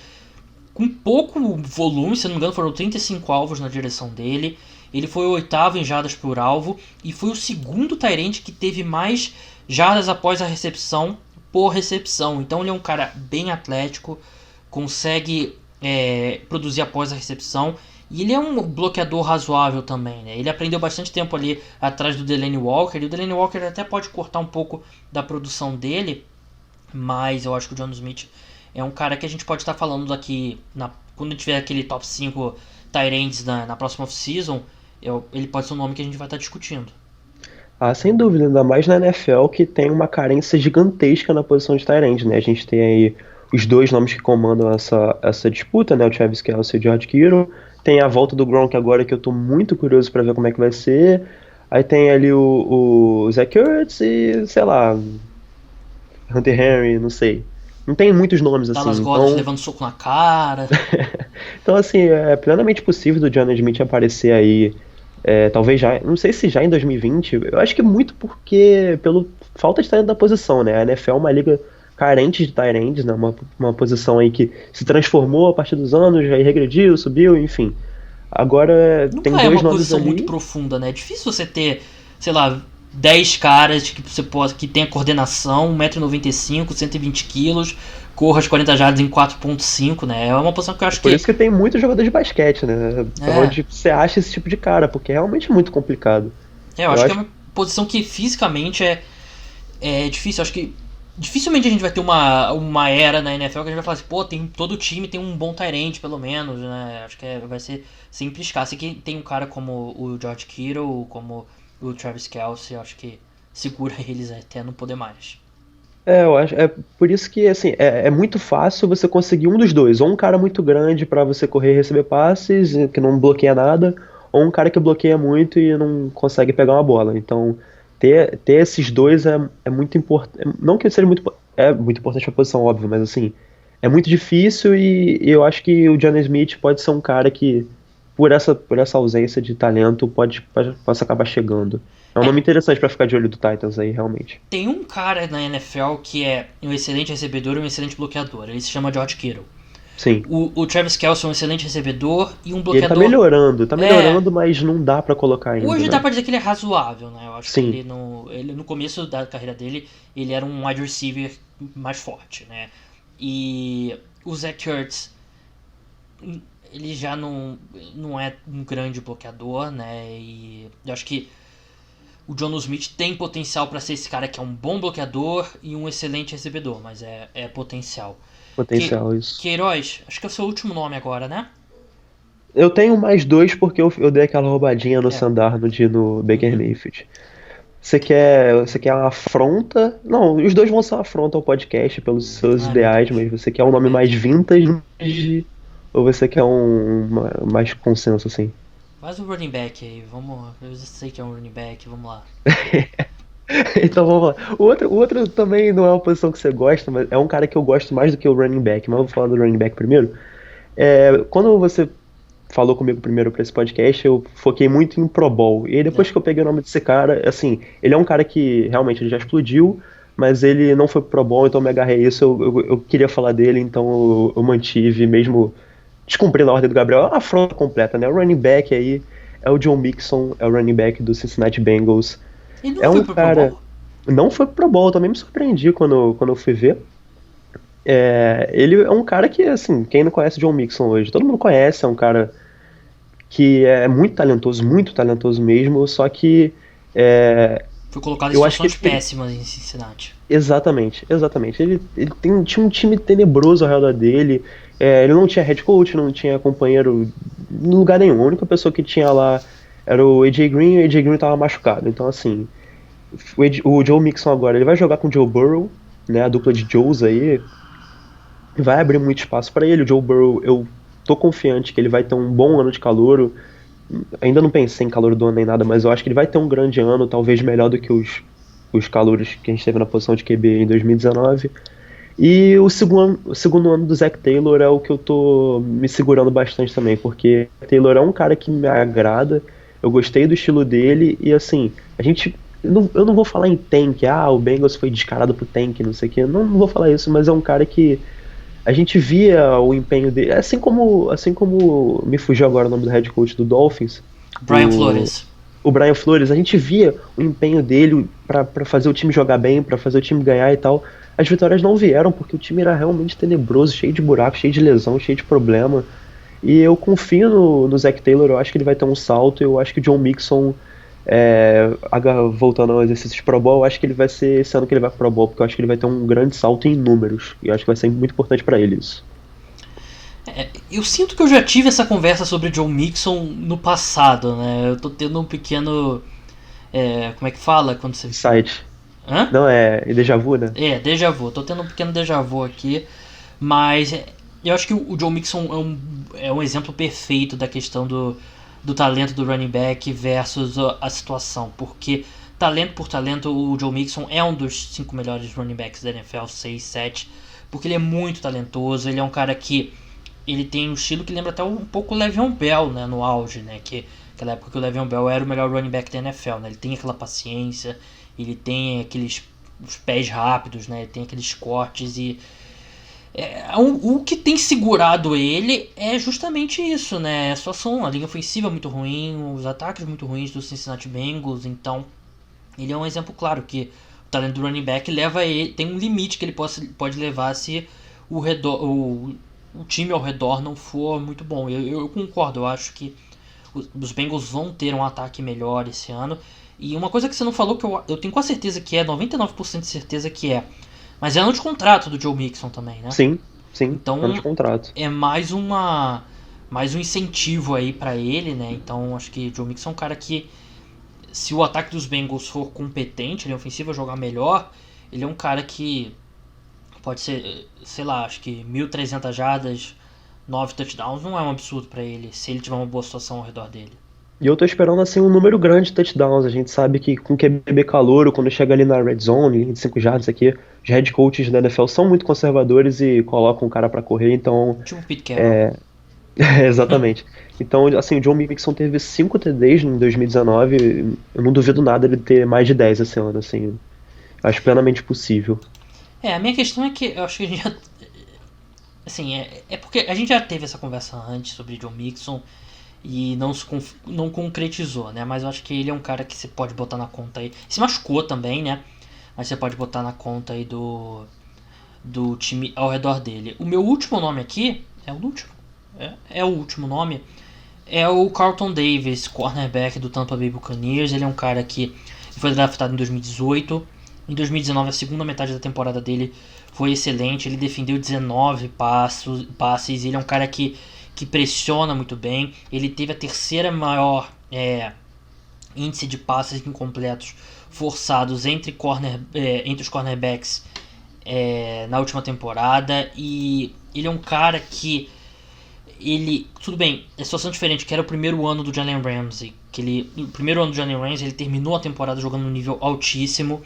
com pouco volume, se não me engano foram 35 alvos na direção dele. Ele foi o oitavo em jardas por alvo e foi o segundo tight end que teve mais jardas após a recepção por recepção. Então ele é um cara bem atlético, consegue produzir após a recepção e ele é um bloqueador razoável também, né? Ele aprendeu bastante tempo ali atrás do Delanie Walker e o Delanie Walker até pode cortar um pouco da produção dele, mas eu acho que o Jonnu Smith é um cara que a gente pode estar falando daqui quando tiver aquele top 5 tight ends na próxima off-season. Ele pode ser um nome que a gente vai estar discutindo. Sem dúvida, ainda mais na NFL que tem uma carência gigantesca na posição de tight end, né? A gente tem aí os dois nomes que comandam essa disputa, né? O Travis Kelce e o George Kittle. Tem a volta do Gronk agora que eu tô muito curioso para ver como é que vai ser. Aí tem ali o Zach Ertz e, sei lá, Hunter Henry, não sei. Não tem muitos nomes assim. Dallas Goedert levando soco na cara. Então, assim, é plenamente possível do Jonnu Smith aparecer aí, talvez já, não sei se já em 2020, eu acho que muito pelo falta de talento da posição, né? A NFL é uma liga carente de tight ends, né? Uma posição aí que se transformou a partir dos anos, aí regrediu, subiu, enfim. Agora Nunca tem é dois uma nomes posição ali. muito profunda, né? É difícil você ter, sei lá, 10 caras que tenha coordenação, 1,95m, 120 kg, corra as 40 jardas em 4,5, né? É uma posição que eu acho Por isso que tem muito jogador de basquete, né? Onde você acha esse tipo de cara, porque é realmente muito complicado. Eu acho que é uma posição que fisicamente é difícil. Eu acho que dificilmente a gente vai ter uma era na NFL que a gente vai falar assim, pô, todo time tem um bom tight end, pelo menos, né? Acho que vai ser sempre escasso. E que tem um cara como o George Kittle, como o Travis Kelce, eu acho que segura eles até não poder mais. Eu acho, é por isso que assim, é muito fácil você conseguir um dos dois, ou um cara muito grande pra você correr e receber passes, que não bloqueia nada, ou um cara que bloqueia muito e não consegue pegar uma bola. Então, ter esses dois é muito importante. Não que seja muito importante pra posição, óbvio, mas assim, é muito difícil e eu acho que o Jonnu Smith pode ser um cara que, por essa ausência de talento, possa acabar chegando. É um nome interessante pra ficar de olho do Titans aí, realmente. Tem um cara na NFL que é um excelente recebedor e um excelente bloqueador. Ele se chama George Kittle. Sim. O Travis Kelce é um excelente recebedor e um E ele bloqueador. tá melhorando, mas não dá pra colocar ainda. Hoje né? dá pra dizer que ele é razoável, né? Eu acho Sim. que ele no começo da carreira dele, ele era um wide receiver mais forte, né? E o Zach Ertz, ele já não é um grande bloqueador, né? E eu acho que o Jonnu Smith tem potencial pra ser esse cara que é um bom bloqueador e um excelente recebedor, mas é potencial. Potencial, isso. Queiroz, acho que é o seu último nome agora, né? Eu tenho mais dois porque eu dei aquela roubadinha no É. Sandarno no Baker Uhum. Mayfield. Você quer uma afronta? Não, os dois vão ser uma afronta ao podcast pelos seus Ai, meu ideais, Deus. mas você quer um Running nome mais back. vintage ou você quer mais consenso assim? Faz o running back aí, vamos. Eu sei que é um running back, vamos lá. Então vamos lá. O outro também não é uma posição que você gosta, mas é um cara que eu gosto mais do que o running back. Mas eu vou falar do running back primeiro. Quando você falou comigo primeiro pra esse podcast, eu foquei muito em Pro Bowl. E aí depois É. que eu peguei o nome desse cara, assim, ele é um cara que realmente ele já explodiu, mas ele não foi pro Pro Bowl, então eu me agarrei a isso. Eu queria falar dele, então eu mantive, mesmo descumprindo a ordem do Gabriel, é uma afronta completa, né? O running back aí é o Joe Mixon, é o running back do Cincinnati Bengals. Ele não É foi um pro cara. Bowl? Não foi pro Pro Bowl, eu também me surpreendi quando eu fui ver. Ele é um cara que, assim, quem não conhece o John Mixon hoje? Todo mundo conhece, é um cara que é muito talentoso mesmo, só que Foi colocado em eu acho que situações péssimas em Cincinnati. exatamente. Ele tinha um time tenebroso ao redor dele. Ele não tinha head coach, não tinha companheiro em lugar nenhum. A única pessoa que tinha lá era o AJ Green, e o AJ Green tava machucado. Então, assim, o Joe Mixon agora, ele vai jogar com o Joe Burrow, né? A dupla de Joes aí vai abrir muito espaço para ele. O Joe Burrow, eu tô confiante que ele vai ter um bom ano de calouro. Ainda não pensei em calor do ano nem nada, mas eu acho que ele vai ter um grande ano, talvez melhor do que os calouros que a gente teve na posição de QB em 2019. E o segundo ano do Zach Taylor é o que eu tô me segurando bastante também, porque Taylor é um cara que me agrada, eu gostei do estilo dele, e assim, eu não vou falar em tank, o Bengals foi descarado pro tank, não sei o que, não vou falar isso, mas é um cara que a gente via o empenho dele, assim como me fugiu agora o nome do head coach do Dolphins, Brian o, Flores. o Brian Flores, a gente via o empenho dele pra fazer o time jogar bem, pra fazer o time ganhar e tal. As vitórias não vieram porque o time era realmente tenebroso, cheio de buraco, cheio de lesão, cheio de problema. E eu confio no Zach Taylor, eu acho que ele vai ter um salto. Eu acho que o John Mixon, voltando ao exercício de Pro Bowl, eu acho que ele vai ser esse ano que ele vai pro Pro Bowl, porque eu acho que ele vai ter um grande salto em números. E eu acho que vai ser muito importante pra ele isso. Eu sinto que eu já tive essa conversa sobre Joe Mixon no passado, né? Eu tô tendo um pequeno. Como é que fala quando você. Site. Hã? Não, é déjà vu, né? Déjà vu. Tô tendo um pequeno déjà vu aqui. Mas eu acho que o Joe Mixon é um exemplo perfeito da questão do talento do running back versus a situação. Porque, talento por talento, o Joe Mixon é um dos 5 melhores running backs da NFL, 6, 7. Porque ele é muito talentoso, ele é um cara que ele tem um estilo que lembra até um pouco o Le'Veon Bell, né, no auge, né, que aquela época que o Le'Veon Bell era o melhor running back da NFL, né, ele tem aquela paciência, ele tem aqueles os pés rápidos, né, ele tem aqueles cortes e o que tem segurado ele é justamente isso, né, a situação, a linha ofensiva é muito ruim, os ataques muito ruins do Cincinnati Bengals, então ele é um exemplo claro que o talento do running back leva ele, tem um limite que ele pode levar se o time ao redor não for muito bom. Eu concordo, eu acho que os Bengals vão ter um ataque melhor esse ano. E uma coisa que você não falou que eu tenho quase certeza que 99% de certeza que mas é ano de contrato do Joe Mixon também, né? Sim, sim, ano de Então contrato. é mais um incentivo aí pra ele, né? Então acho que o Joe Mixon é um cara que se o ataque dos Bengals for competente, ele é ofensivo, jogar melhor, ele é um cara que pode ser, sei lá, acho que 1.300 jardas, 9 touchdowns não é um absurdo pra ele, se ele tiver uma boa situação ao redor dele. E eu tô esperando assim um número grande de touchdowns. A gente sabe que com QB calouro, quando chega ali na red zone, 25 jardas aqui, os head coaches da NFL são muito conservadores e colocam o cara pra correr, então, Tipo o Pete Carroll. exatamente. Então, assim, o John Mixon teve 5 TDs em 2019, eu não duvido nada ele ter mais de 10 esse ano, assim. Eu acho plenamente possível. A minha questão é que eu acho que a gente já. Assim, é porque a gente já teve essa conversa antes sobre John Mixon e não concretizou, né? Mas eu acho que ele é um cara que você pode botar na conta aí. Se machucou também, né? Mas você pode botar na conta aí do time ao redor dele. O meu último nome aqui é o último. É o último nome. É o Carlton Davis, cornerback do Tampa Bay Buccaneers. Ele é um cara que foi draftado em 2018. Em 2019, a segunda metade da temporada dele foi excelente. Ele defendeu 19 passes. Ele é um cara que que pressiona muito bem. Ele teve a terceira maior índice de passes incompletos forçados entre os cornerbacks na última temporada. E ele é um cara que tudo bem, é situação diferente, que era o primeiro ano do Jalen Ramsey, o primeiro ano do Jalen Ramsey, ele terminou a temporada jogando num nível altíssimo,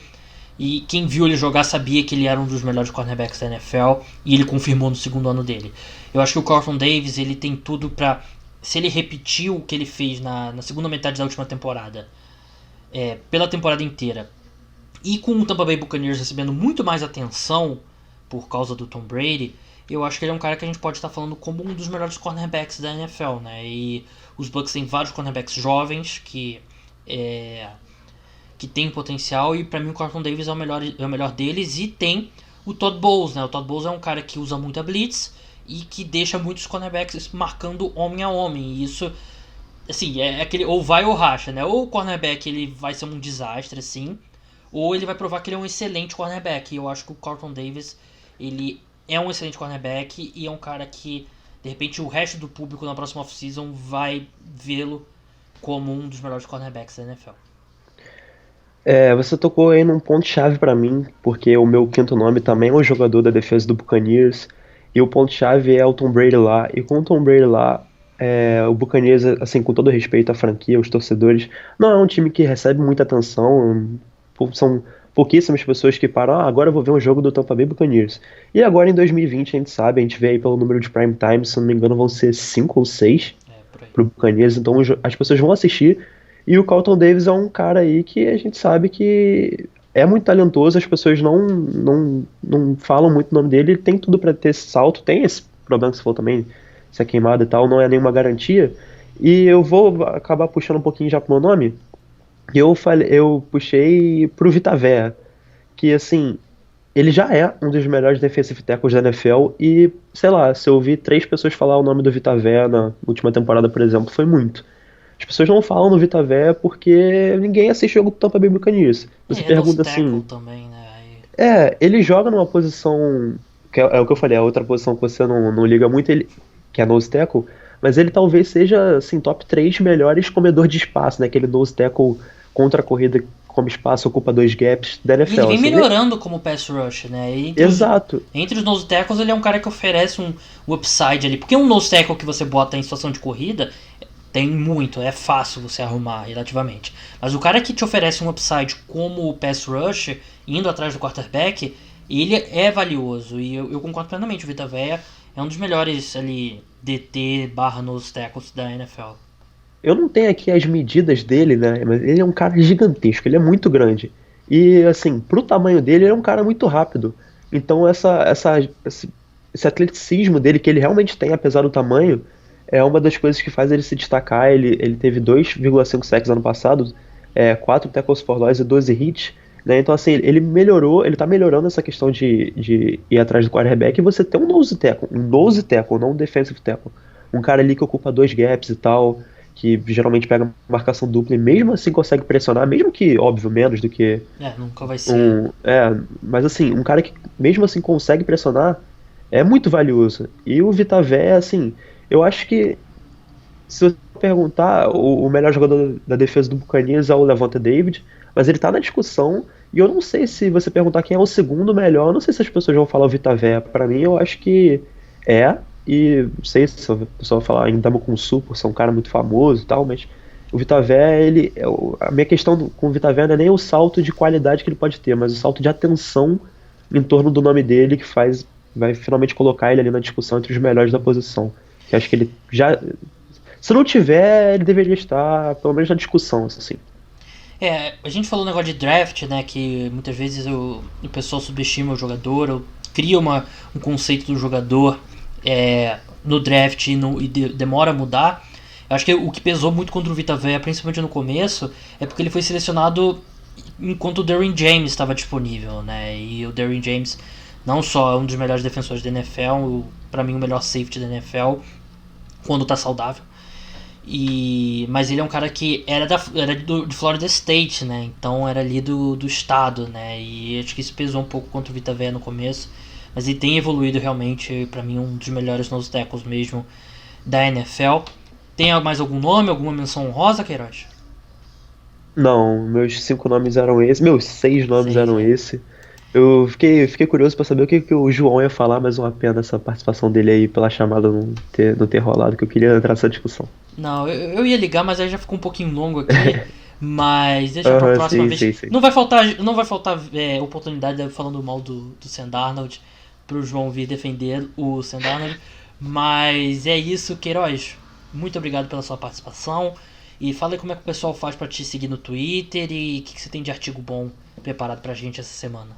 e quem viu ele jogar sabia que ele era um dos melhores cornerbacks da NFL, e ele confirmou no segundo ano dele. Eu acho que o Carlton Davis, ele tem tudo pra, se ele repetir o que ele fez na segunda metade da última temporada, pela temporada inteira, e com o Tampa Bay Buccaneers recebendo muito mais atenção por causa do Tom Brady, eu acho que ele é um cara que a gente pode estar falando como um dos melhores cornerbacks da NFL, né? E os Bucs têm vários cornerbacks jovens que tem potencial, e pra mim o Carlton Davis é o melhor deles. E tem o Todd Bowles, né? O Todd Bowles é um cara que usa muita blitz e que deixa muitos cornerbacks marcando homem a homem. E isso, assim, é aquele ou vai ou racha, né? Ou o cornerback ele vai ser um desastre, assim, ou ele vai provar que ele é um excelente cornerback. E eu acho que o Carlton Davis, ele é um excelente cornerback e é um cara que, de repente, o resto do público na próxima off-season vai vê-lo como um dos melhores cornerbacks da NFL. Você tocou aí num ponto-chave pra mim, porque o meu quinto nome também é um jogador da defesa do Buccaneers, e o ponto-chave é o Tom Brady lá, e com o Tom Brady lá, o Buccaneers, assim, com todo respeito à franquia, aos torcedores, não é um time que recebe muita atenção, são pouquíssimas pessoas que param, agora eu vou ver um jogo do Tampa Bay Buccaneers. E agora em 2020 a gente sabe, a gente vê aí pelo número de prime time, se não me engano vão ser 5 ou 6 pro Buccaneers, então as pessoas vão assistir. E o Carlton Davis é um cara aí que a gente sabe que é muito talentoso, as pessoas não falam muito o nome dele, ele tem tudo pra ter esse salto, tem esse problema que você falou também, se é queimado e tal, não é nenhuma garantia. E eu vou acabar puxando um pouquinho já pro meu nome. Eu puxei pro Vita Vea, que assim, ele já é um dos melhores defensive tackles da NFL e, sei lá, se eu ouvir 3 pessoas falar o nome do Vita Vea na última temporada, por exemplo, foi muito. As pessoas não falam no Vita Vea porque ninguém assiste o jogo do Tampa Bay Buccaneers. Você pergunta assim, também, né? ele joga numa posição, que é o que eu falei, a outra posição que você não liga muito, que é nose tackle, mas ele talvez seja, assim, top 3 melhores comedor de espaço, né? Aquele nose tackle contra a corrida, come espaço, ocupa 2 gaps da E NFL. ele vem assim, melhorando como pass rush, né? Exato. Entre os nose tackles, ele é um cara que oferece um upside ali. Porque um nose tackle que você bota em situação de corrida tem muito, é fácil você arrumar relativamente. Mas o cara que te oferece um upside como o pass rush, indo atrás do quarterback, ele é valioso. E eu concordo plenamente, o Vita Vea é um dos melhores ali DT / nose tackles da NFL. Eu não tenho aqui as medidas dele, né? Mas ele é um cara gigantesco, ele é muito grande. E, assim, pro tamanho dele, ele é um cara muito rápido. Então, esse atleticismo dele, que ele realmente tem, apesar do tamanho, é uma das coisas que faz ele se destacar. Ele teve 2,5 sacks ano passado, 4 tackles for loss e 12 hits. Né? Então, assim, ele tá melhorando essa questão de ir atrás do quarterback e você ter um nose tackle, não um defensive tackle. Um cara ali que ocupa 2 gaps e tal, que geralmente pega marcação dupla e mesmo assim consegue pressionar, mesmo que, óbvio, menos do que nunca vai ser. mas assim, um cara que mesmo assim consegue pressionar é muito valioso. E o Vita Vea, assim, eu acho que se você perguntar, o melhor jogador da defesa do Buccaneers é o Lavonte David, mas ele tá na discussão, e eu não sei se você perguntar quem é o segundo melhor, eu não sei se as pessoas vão falar o Vita Vea. Pra mim, eu acho que e não sei se o pessoal vai falar em Ndamukong por ser um cara muito famoso e tal, mas o Vita Vea, a minha questão com o Vita Vea não é nem o salto de qualidade que ele pode ter, mas o salto de atenção em torno do nome dele que vai finalmente colocar ele ali na discussão entre os melhores da posição. Que acho que ele já, se não tiver, ele deveria estar pelo menos na discussão, assim. A gente falou um negócio de draft, né, que muitas vezes o pessoal subestima o jogador, ou cria um conceito do jogador no draft e demora a mudar. Eu acho que o que pesou muito contra o Vita Vea, principalmente no começo, é porque ele foi selecionado enquanto o Derwin James estava disponível, né? E o Derwin James não só é um dos melhores defensores da NFL, para mim o melhor safety da NFL quando tá saudável. Mas ele é um cara que era de Florida State, né? Então era ali do estado, né? E acho que isso pesou um pouco contra o Vita Vea no começo. Mas ele tem evoluído realmente, pra mim, um dos melhores nose tackles mesmo da NFL. Tem mais algum nome, alguma menção honrosa, Queiroz? Não, meus 5 nomes eram esses, meus 6 nomes 6, eram né? esse. Eu fiquei curioso pra saber o que o João ia falar, mas uma pena essa participação dele aí pela chamada não ter rolado, que eu queria entrar nessa discussão. Não, eu ia ligar, mas aí já ficou um pouquinho longo aqui. Mas deixa pra Aham, próxima sim, vez. sim, sim. Não vai faltar oportunidade de falando mal do Sam Darnold pro João vir defender o Sam Darnold. Mas é isso, Queiroz. Muito obrigado pela sua participação. E fala aí como é que o pessoal faz pra te seguir no Twitter e o que você tem de artigo bom preparado pra gente essa semana.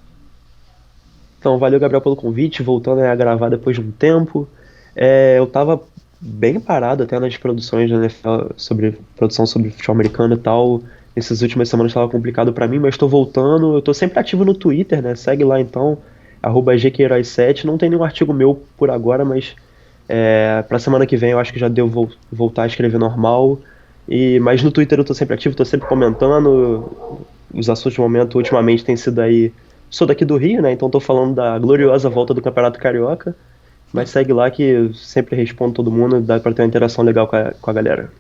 Então, valeu, Gabriel, pelo convite, voltando a gravar depois de um tempo. Eu tava bem parado até nas produções da NFL, sobre produção sobre futebol americano e tal. Essas últimas semanas estava complicado pra mim, mas tô voltando. Eu tô sempre ativo no Twitter, né? Segue lá então, @gqueiroz7. Não tem nenhum artigo meu por agora, mas pra semana que vem eu acho que já devo voltar a escrever normal. Mas no Twitter eu tô sempre ativo, tô sempre comentando. Os assuntos do momento ultimamente têm sido aí. Sou daqui do Rio, né? Então tô falando da gloriosa volta do Campeonato Carioca. Mas segue lá que eu sempre respondo todo mundo, dá pra ter uma interação legal com a galera.